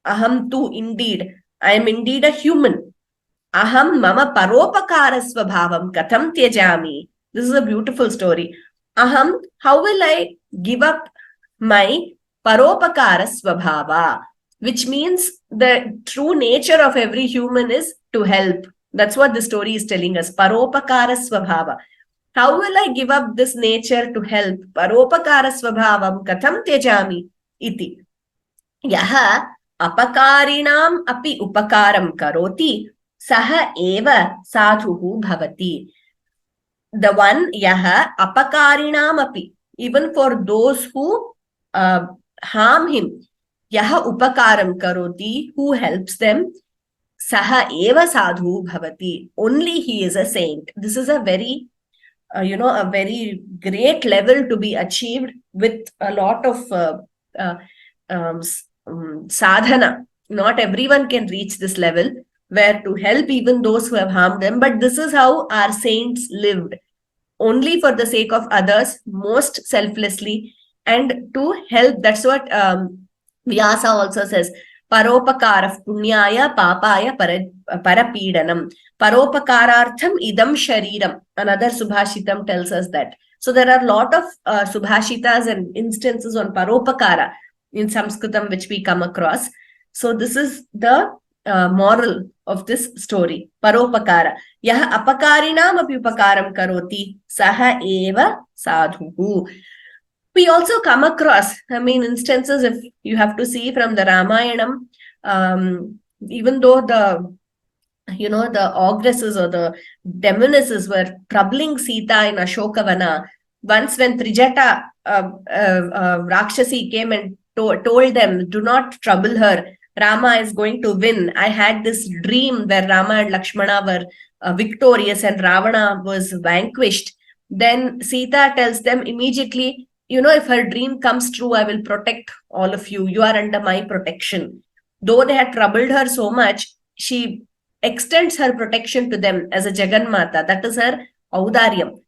Aham tu, indeed. I am indeed a human. Aham mama paropakara svabhavam katham tyajami. This is a beautiful story. Aham, how will I give up my paropakara svabhava? Which means the true nature of every human is to help. That's what the story is telling us. Paropakara svabhava. How will I give up this nature to help? Paropakara svabhavam katham tyajami iti. Yaha apakarinam api upakaram karoti saha eva sadhuhu bhavati. The one, yaha apakarinam api, even for those who harm him, yaha upakaram karoti, who helps them, saha eva sadhu bhavati. Only he is a saint. This is a very a very great level to be achieved with a lot of sadhana. Not everyone can reach this level, where to help even those who have harmed them. But this is how our saints lived. Only for the sake of others, most selflessly, and to help. That's what Vyasa also says. Paropakara punyaya papaya parapidanam. Paropakarartham idam shariram. Another Subhashitam tells us that. So there are a lot of Subhashitas and instances on paropakara in Sanskritam which we come across. So this is the moral of this story. Paropakara. Yaha apakarinam api upakaram karoti saha eva sadhuhu. We also come across, instances, if you have to see from the Ramayanam, even though the ogresses or the demonesses were troubling Sita in Ashokavana, once when Trijata Rakshasi came and told them, do not trouble her, Rama is going to win. I had this dream where Rama and Lakshmana were victorious and Ravana was vanquished. Then Sita tells them immediately, if her dream comes true, I will protect all of you. You are under my protection. Though they had troubled her so much, she extends her protection to them as a Jaganmata. That is her audaryam.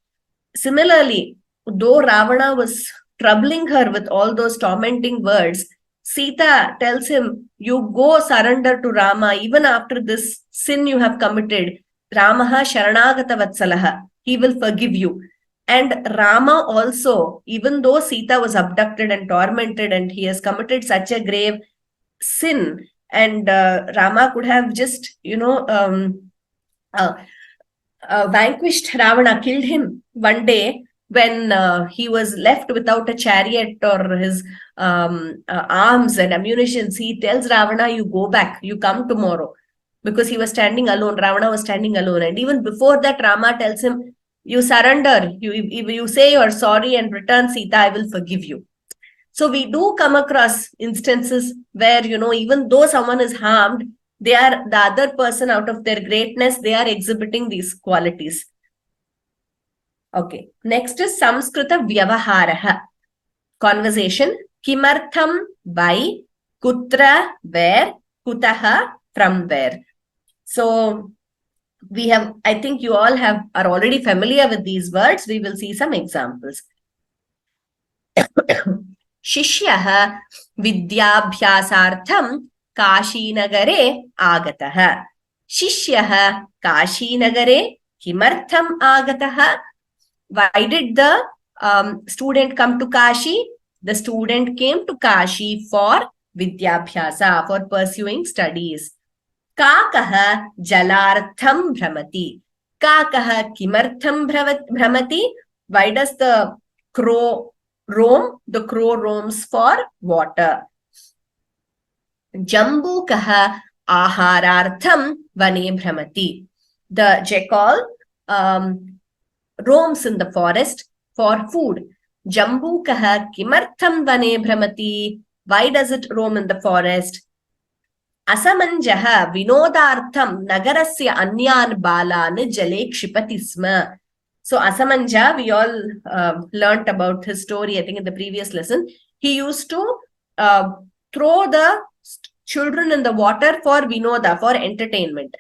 Similarly, though Ravana was troubling her with all those tormenting words, Sita tells him, you go surrender to Rama even after this sin you have committed. Ramaha sharanagata vatsalaha. He will forgive you. And Rama also, even though Sita was abducted and tormented and he has committed such a grave sin, and Rama could have just, vanquished Ravana, killed him one day when he was left without a chariot or his arms and ammunition. He tells Ravana, you go back, you come tomorrow. because he was standing alone. Ravana was standing alone. And even before that, Rama tells him, you surrender, you say you're sorry and return Sita, I will forgive you. So we do come across instances where, even though someone is harmed, they are the other person out of their greatness, they are exhibiting these qualities. Okay. Next is Samskrita Vyavaharaha. Conversation. Kimartham, why, kutra, where, kutaha, from where. So we have, I think you all are already familiar with these words. We will see some examples. Shishyah vidyabhyasartham Kashinagare agataha. Shishyah Kashinagare kimartham agataha. Why did the student come to Kashi? The student came to Kashi for vidyabhyasa, for pursuing studies. Kakaha jalartham bhramati. Kakaha kimartham bhramati. Why does the crow roam? The crow roams for water. Jambukaha aharartham vane bhramati. The jackal roams in the forest for food. Jambukaha kimartham vane bhramati. Why does it roam in the forest? Asamanjaha vinodartham nagarasya anyan balan jale kshipati sma. So Asamanja, we all learnt about his story, I think, in the previous lesson. He used to throw the children in the water for vinoda, for entertainment.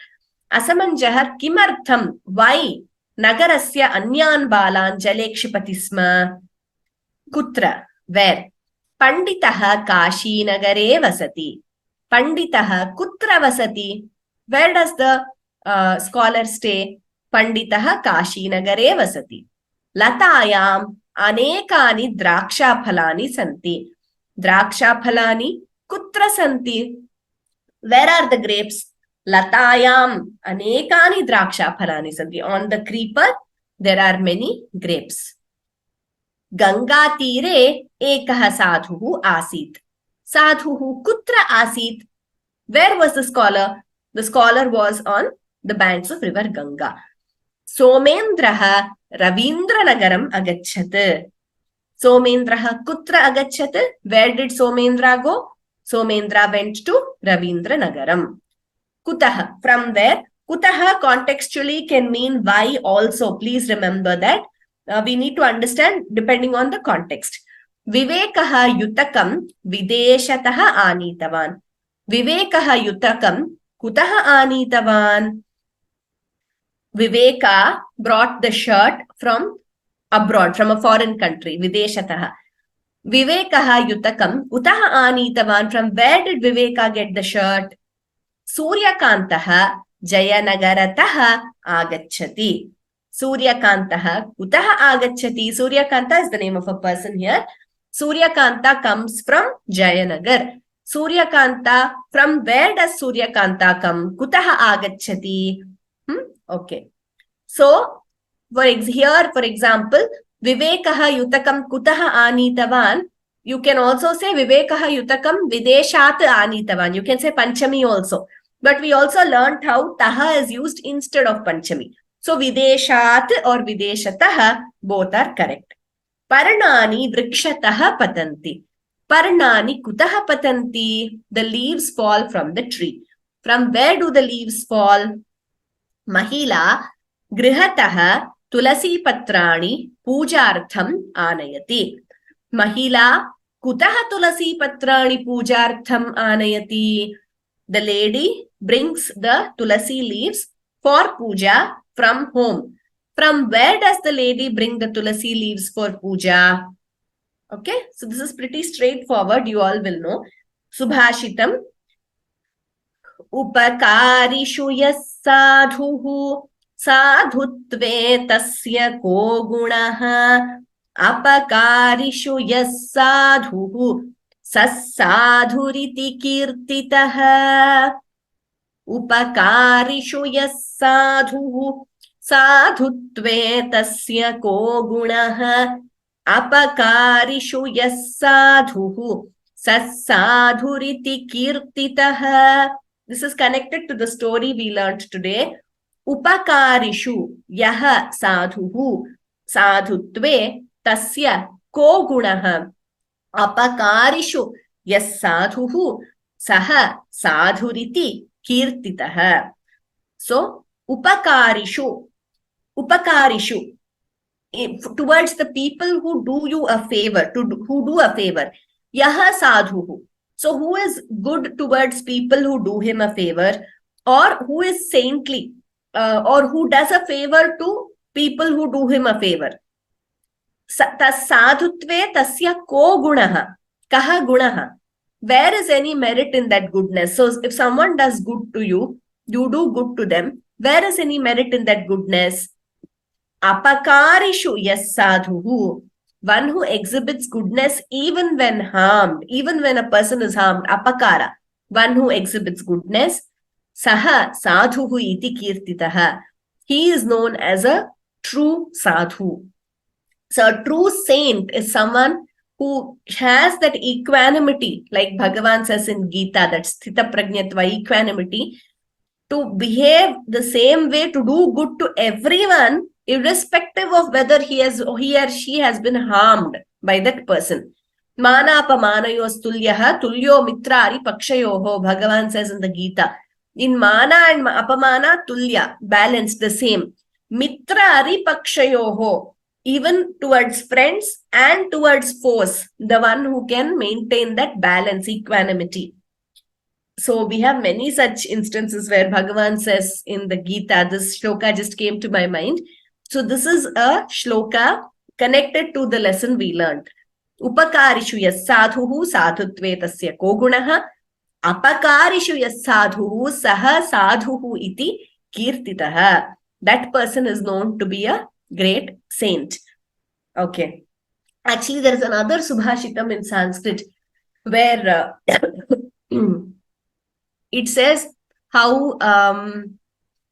Asamanjaha kimartham, why? Nagarasya anyan balan jale kshipati sma. Kutra, where? Panditaha Kashi nagare vasati. Panditaha kutra vasati. Where does the scholar stay? Panditaha Kashi nagare vasati. Latayam anekani draksha phalani santi. Draksha phalani kutra santi. Where are the grapes? Latayam anekani draksha phalani santi. On the creeper, there are many grapes. Ganga tire ekah sadhuhu asit. Sadhuhu kutra asit. Where was the scholar? The scholar was on the banks of river Ganga. Somendraha Ravindra Nagaram agachat. Somendraha kutra agachat. Where did Somendra go? Somendra went to Ravindra Nagaram. Kutaha, from where? Kutaha contextually can mean why also. Please remember that. We need to understand depending on the context. Vivekaha yutakam videshataha anitavan. Vivekaha yutakam kutaha anitavan. Viveka brought the shirt from abroad, from a foreign country. Videshataha. Vivekaha yutakam kutaha anitavan. From where did Viveka get the shirt? Suryakantaha Jayanagaratah agacchati. Suryakantaha kutaha agacchati. Suryakanta is the name of a person here. Suryakanta comes from Jayanagar. Suryakanta, from where does Suryakanta come? Kutaha agacchati. Okay. So, here, for example, Vivekaha yutakam kutaha anitavan. You can also say Vivekaha yutakam videshat anitavan. You can say Panchami also. But we also learned how taha is used instead of Panchami. So videshat or videshataha, both are correct. Parnani vrikshataha patanti. Parnani kutaha patanti. The leaves fall from the tree. From where do the leaves fall? Mahila grihataha tulasi patrani pujartham anayati. Mahila kutaha tulasi patrani pujartham anayati. The lady brings the tulasi leaves for puja from home. From where does the lady bring the tulasi leaves for puja? Okay, so this is pretty straightforward. You all will know. Subhashitam. Upakarishu yas sadhuhu sadhutve tasya ko gunaha. Apakarishu yas sadhuhu sassadhuriti kirtitaha. Upakarishu yas sadhuhu sadhutve tasya ko gunaha. Apakarishu yas sadhuhu sassadhuriti kirtitaha. This is connected to the story we learned today. Upakarishu yaha sadhuhu sadhutve tasya ko gunaha. Apakarishu yas sadhuhu saha sadhuriti kirtitaha. So, upakarishu towards the people who do you a favor, who do a favor. Yaha sadhuhu. So who is good towards people who do him a favor, or who is saintly, or who does a favor to people who do him a favor. Sadhutve tasya ko gunaha. Kaha gunaha. Where is any merit in that goodness? So if someone does good to you, you do good to them. Where is any merit in that goodness? Apakarishu yas sadhuhu. One who exhibits goodness even when harmed, even when a person is harmed. Apakara. One who exhibits goodness. Saha sadhuhu iti kirtitaha. He is known as a true sadhu. So a true saint is someone who has that equanimity, like Bhagavan says in Gita, that sthita prajnatva, equanimity, to behave the same way, to do good to everyone, irrespective of whether he or she has been harmed by that person. Mana-apamanayo tulyaha tulyo mitrari pakshayoho, Bhagavan says in the Gita. In mana and apamana, tulya, balanced, the same. Mitrari pakshayoho, even towards friends and towards foes, the one who can maintain that balance, equanimity. So we have many such instances where Bhagavan says in the Gita, this shloka just came to my mind. So this is a shloka connected to the lesson we learned. Upakarishu yas sadhuhu sadhutve tasya ko gunaha. Apakarishu yas sadhuhu saha sadhuhu iti kirtitaha. That person is known to be a great saint. Okay. Actually, there is another subhashitam in Sanskrit where it says how,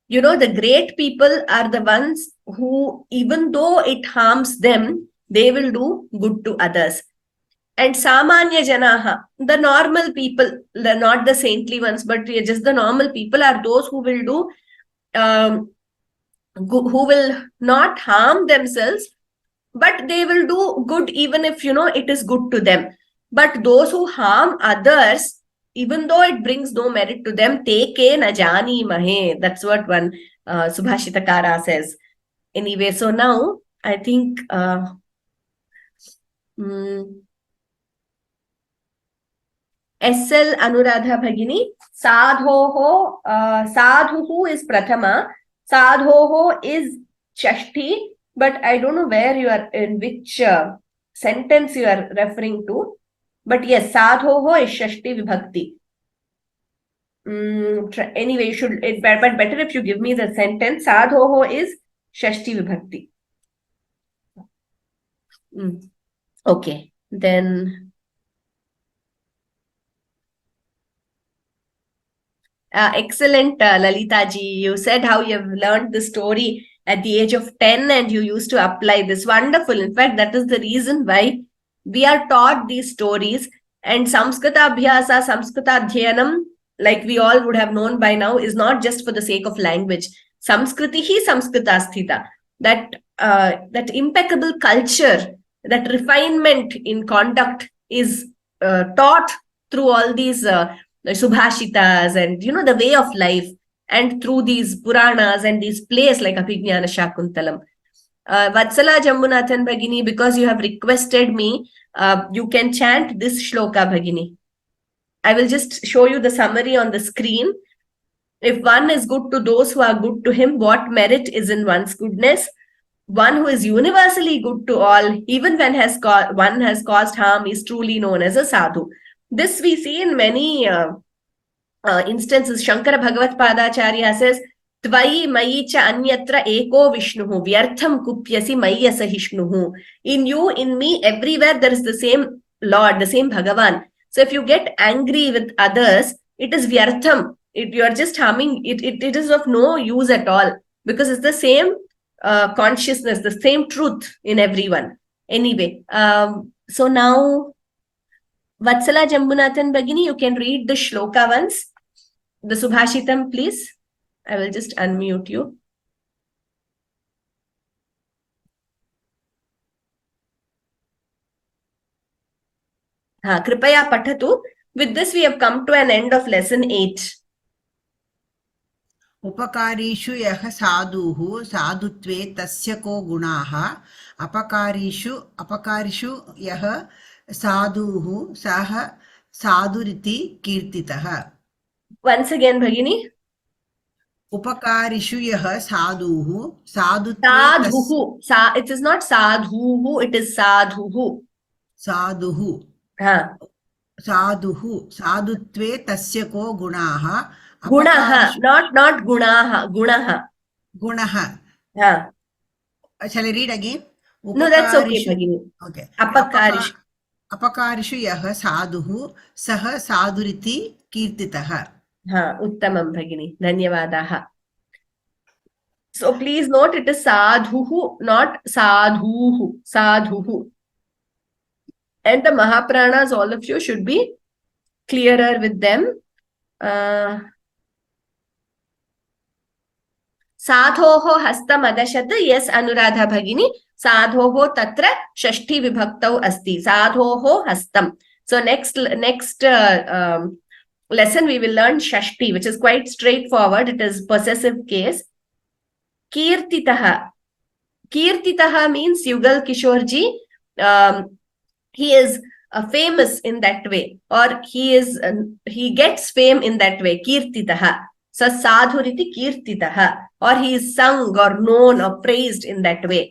the great people are the ones who, even though it harms them, they will do good to others. And samanya janaha, the normal people, not the saintly ones, but just the normal people, are those who will do, who will not harm themselves, but they will do good even if, it is good to them. But those who harm others, even though it brings no merit to them, teke na jani mahe. That's what one Subhashitakara says. Anyway, so now I think SL Anuradha Bhagini, Sadhoho, Sadhuhu is Prathama, Sadhoho is Shashti, but I don't know where you are, in which sentence you are referring to. But yes, Sadhoho is Shashti Vibhakti. Anyway, but better if you give me the sentence. Sadhoho is Shashti Vibhakti. Okay, then excellent, Lalita ji. You said how you have learned the story at the age of 10 and you used to apply this. Wonderful. In fact, that is the reason why we are taught these stories. And Samskrita Abhyasa, Samskrita Dhyanam, like we all would have known by now, is not just for the sake of language. Samskritihi Samskrita Sthita. That impeccable culture, that refinement in conduct is taught through all these subhashitas and, the way of life, and through these Puranas and these plays like Abhignana Shakuntalam. Vatsala Jambunathan Bhagini, because you have requested me, you can chant this shloka, Bhagini. I will just show you the summary on the screen. If one is good to those who are good to him, what merit is in one's goodness? One who is universally good to all, even when one has caused harm, is truly known as a sadhu. This we see in many instances. Shankara Bhagavat Padacharya says, Tvayi mayi cha anyatra eko vishnuhu vyartham kupyasi mayya sahishnuhu. In you, in me, everywhere there is the same Lord, the same Bhagavan. So if you get angry with others, it is vyartham. You are just harming. It is of no use at all, because it's the same consciousness, the same truth in everyone. Anyway, so now Vatsala Jambunathan Bhagini, you can read the shloka once. the Subhashitam, please. I will just unmute you. Kripaya Pathatu. With this, we have come to an end of lesson 8. उपकारीषु यः साधुः साधुत्वे तस्य को गुणाः अपकारिषु यः साधुः सः साधुरिति कीर्तितः. Once again, Bhagini. उपकारिषु यः साधुः साधुत्वे Sadhuhu. It is not sadhuhu, it is sadhuhu. साधुः साधुः साधुत्वे तस्य को गुणाः. Gunaha, not gunaha, gunaha. गुणः. Shall I read again? No, that's okay, Bhagini. Okay. Apakarishu. अपकारिषु यः साधुः सः साधुरिति कीर्तितः. Uttamam, Bhagini. Dhanyavadaha. So please note, it is sadhuhu, not sadhuhu. Sadhuhu. And the Mahapranas, all of you should be clearer with them. Sadhoho hastam adashat. Yes, Anuradha Bhagini. Sadhoho tatra shashti vibhaktau asti. Sadhoho hastam. So next lesson we will learn shashti, which is quite straightforward. It is possessive case. Kirtitaha. Kirtitaha means Yugal Kishorji. He is famous in that way, or he gets fame in that way. Kirtitaha. So sadhuriti kirtitaha, or he is sung or known or praised in that way.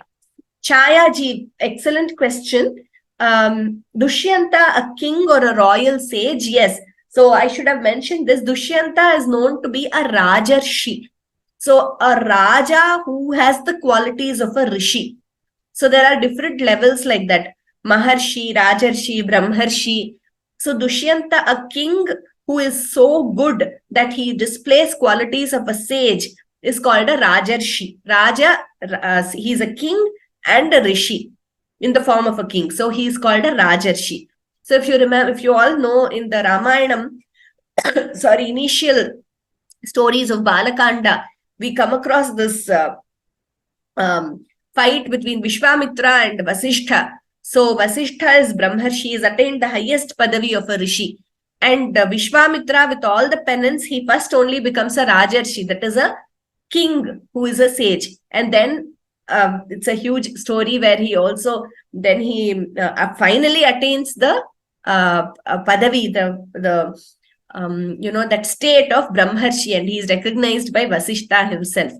Chayaji, excellent question. Dushyanta, a king or a royal sage? Yes. So I should have mentioned this. Dushyanta is known to be a Rajarshi. So a Raja who has the qualities of a Rishi. So there are different levels like that. Maharshi, Rajarshi, Brahmarshi. So Dushyanta, a king who is so good that he displays qualities of a sage, is called a Rajarshi. Raja, he is a king and a Rishi in the form of a king. So he is called a Rajarshi. So if you remember, if you all know in the Ramayanam, initial stories of Balakanda, we come across this fight between Vishwamitra and Vasishtha. So Vasishtha is Brahmarshi, has attained the highest padavi of a Rishi. And Vishwamitra, with all the penance, he first only becomes a Rajarshi, that is a king who is a sage. And then it's a huge story where he also, then he finally attains the padavi, that state of Brahmarshi, and he is recognized by Vasishtha himself.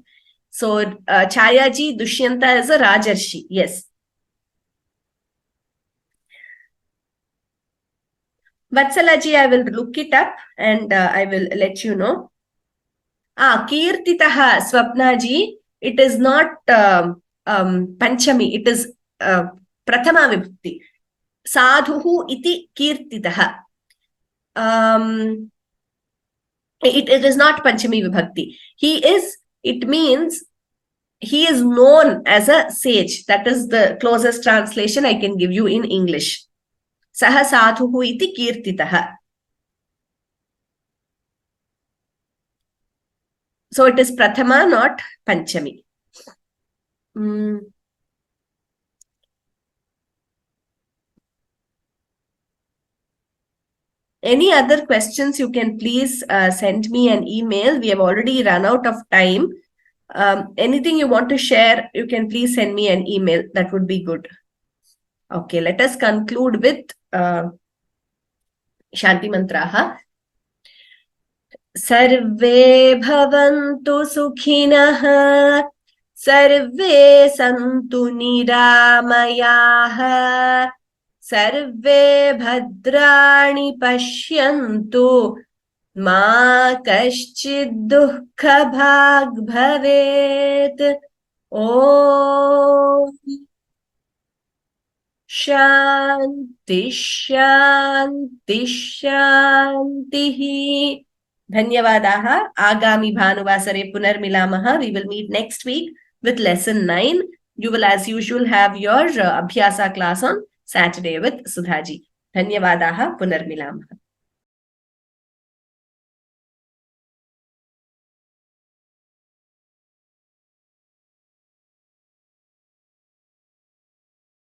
So Chayaji, Dushyanta is a Rajarshi, yes. Vatsalaji, I will look it up and I will let you know. Kirtitaha, Swapnaji, it is not Panchami, it is Prathama Vibhakti. Sadhuhu iti Kirtitaha. It is not Panchami Vibhakti. It means he is known as a sage. That is the closest translation I can give you in English. Saha sadhuhu iti kirtitaha. So it is Prathama, not Panchami. Any other questions, you can please send me an email. We have already run out of time. Anything you want to share, you can please send me an email. That would be good. Okay, let us conclude with Shanti Mantraha. Sarve bhavantu sukhinah, sarve santu niramayaha, sarve bhadrani pashyantu, ma kaschid dukkha bhag bhavet. Om Shanti Shanti Shanti. Dhanyavadaha. Agami Bhanuvasare Punarmilamaha. We will meet next week with lesson 9. You will, as usual, have your Abhyasa class on Saturday with Sudhaji. Dhanyavadaha. Punarmilamaha.